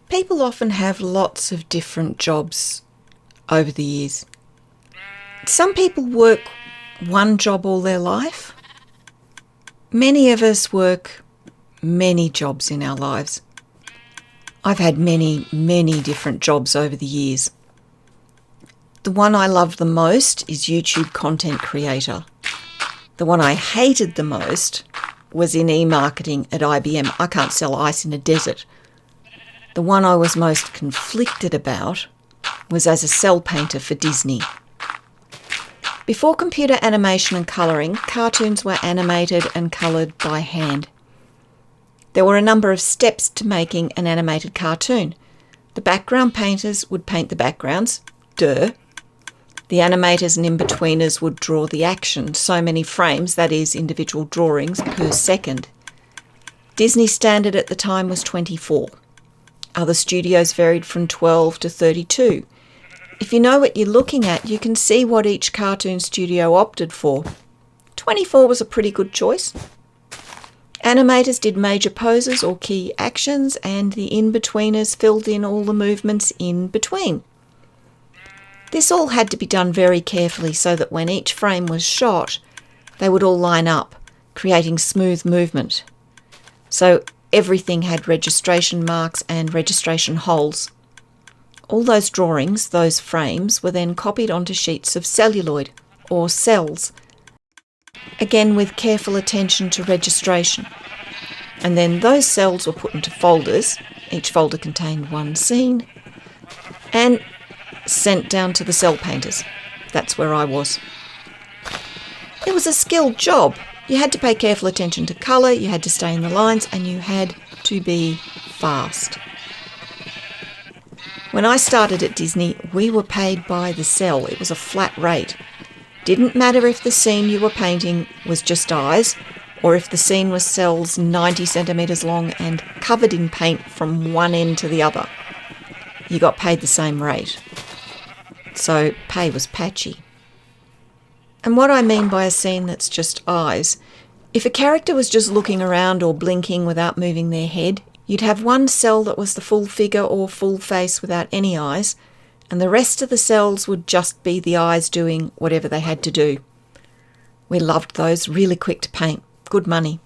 People often have lots of different jobs over the years. Some people work one job all their life. Many of us work many jobs in our lives. I've had many different jobs over the years. The one I loved the most is YouTube content creator. The one I hated the most was in e-marketing at IBM. I can't sell ice in a desert. The one I was most conflicted about was as a cell painter for Disney. Before computer animation and colouring, cartoons were animated and coloured by hand. There were a number of steps to making an animated cartoon. The background painters would paint the backgrounds, duh. The animators and in-betweeners would draw the action, so many frames, that is, individual drawings, per second. Disney's standard at the time was 24. Other studios varied from 12 to 32. If you know what you're looking at, you can see what each cartoon studio opted for. 24 was a pretty good choice. Animators did major poses or key actions, and the in-betweeners filled in all the movements in between. This all had to be done very carefully so that when each frame was shot, they would all line up, creating smooth movement. So everything had registration marks and registration holes. All those drawings, those frames, were then copied onto sheets of celluloid, or cells, again with careful attention to registration. And then those cells were put into folders. Each folder contained one scene, and sent down to the cell painters. That's where I was. It was a skilled job. You had to pay careful attention to colour, you had to stay in the lines, and you had to be fast. When I started at Disney, we were paid by the cell. It was a flat rate. Didn't matter if the scene you were painting was just eyes, or if the scene was cells 90 centimetres long and covered in paint from one end to the other. You got paid the same rate. So pay was patchy. And what I mean by a scene that's just eyes, if a character was just looking around or blinking without moving their head, you'd have one cell that was the full figure or full face without any eyes, and the rest of the cells would just be the eyes doing whatever they had to do. We loved those, really quick to paint, good money.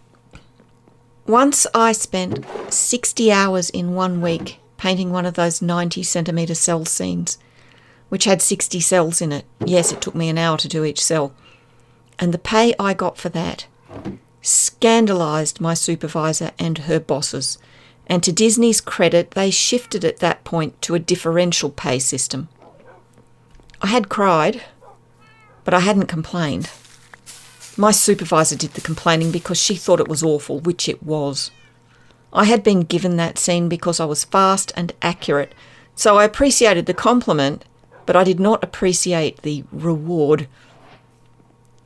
Once I spent 60 hours in 1 week painting one of those 90 centimetre cell scenes, which had 60 cells in it. Yes, it took me an hour to do each cell. And the pay I got for that scandalised my supervisor and her bosses. And to Disney's credit, they shifted at that point to a differential pay system. I had cried, but I hadn't complained. My supervisor did the complaining because she thought it was awful, which it was. I had been given that scene because I was fast and accurate, so I appreciated the compliment, but I did not appreciate the reward.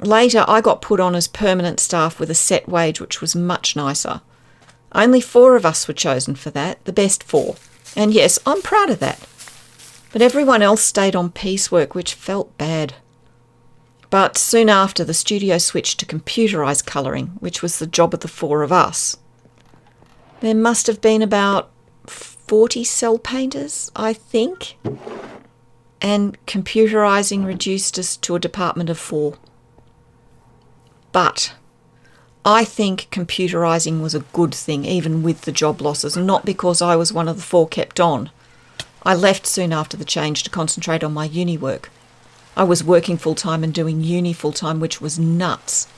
Later, I got put on as permanent staff with a set wage, which was much nicer. Only 4 of us were chosen for that, the best 4. And yes, I'm proud of that. But everyone else stayed on piecework, which felt bad. But soon after, the studio switched to computerised colouring, which was the job of the 4 of us. There must have been about 40 cell painters, I think. And computerising reduced us to a department of 4. But I think computerising was a good thing, even with the job losses, not because I was one of the 4 kept on. I left soon after the change to concentrate on my uni work. I was working full-time and doing uni full-time, which was nuts.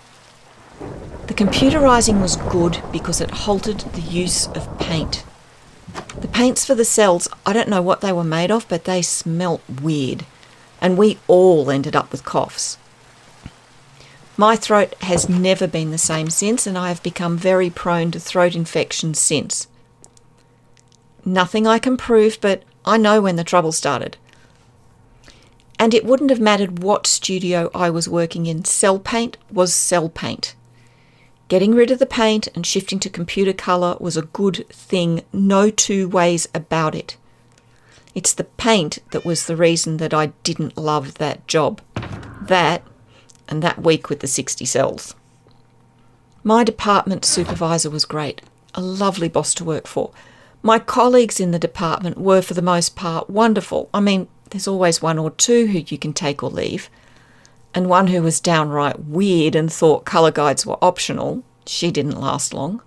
The computerising was good because it halted the use of paint. The paints for the cells, I don't know what they were made of, but they smelt weird. And we all ended up with coughs. My throat has never been the same since, and I have become very prone to throat infections since. Nothing I can prove, but I know when the trouble started. And it wouldn't have mattered what studio I was working in. Cell paint was cell paint. Getting rid of the paint and shifting to computer colour was a good thing, no 2 ways about it. It's the paint that was the reason that I didn't love that job. That, and that week with the 60 cells. My department supervisor was great, a lovely boss to work for. My colleagues in the department were, for the most part, wonderful. I mean, there's always one or two who you can take or leave, and one who was downright weird and thought colour guides were optional. She didn't last long.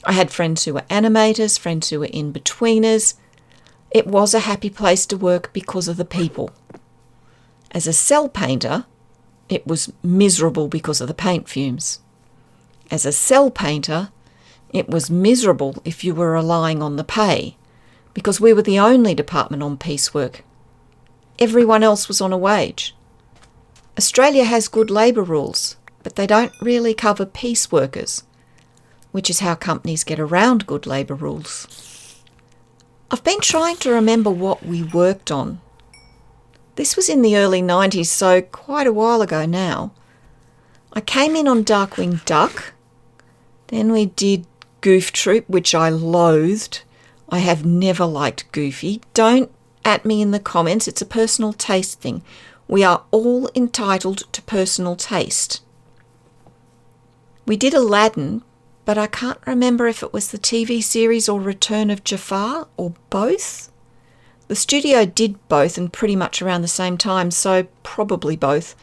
I had friends who were animators, friends who were in-betweeners. It was a happy place to work because of the people. As a cell painter, it was miserable because of the paint fumes. As a cell painter, it was miserable if you were relying on the pay, because we were the only department on piecework. Everyone else was on a wage. Australia has good labour rules, but they don't really cover piece workers, which is how companies get around good labour rules. I've been trying to remember what we worked on. This was in the early 90s, so quite a while ago now. I came in on Darkwing Duck. Then we did Goof Troop, which I loathed. I have never liked Goofy. Don't at me in the comments. It's a personal taste thing. We are all entitled to personal taste. We did Aladdin, but I can't remember if it was the TV series or Return of Jafar, or both. The studio did both and pretty much around the same time, so probably both.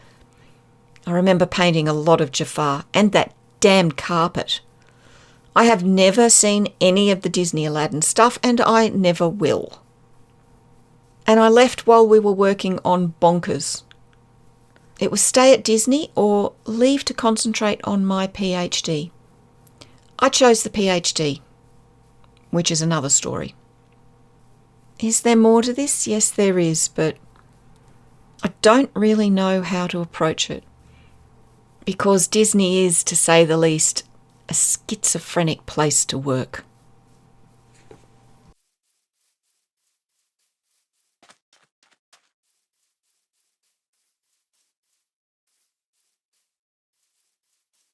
I remember painting a lot of Jafar and that damned carpet. I have never seen any of the Disney Aladdin stuff, and I never will. And I left while we were working on Bonkers. It was stay at Disney or leave to concentrate on my PhD. I chose the PhD, which is another story. Is there more to this? Yes, there is, but I don't really know how to approach it, because Disney is, to say the least, a schizophrenic place to work.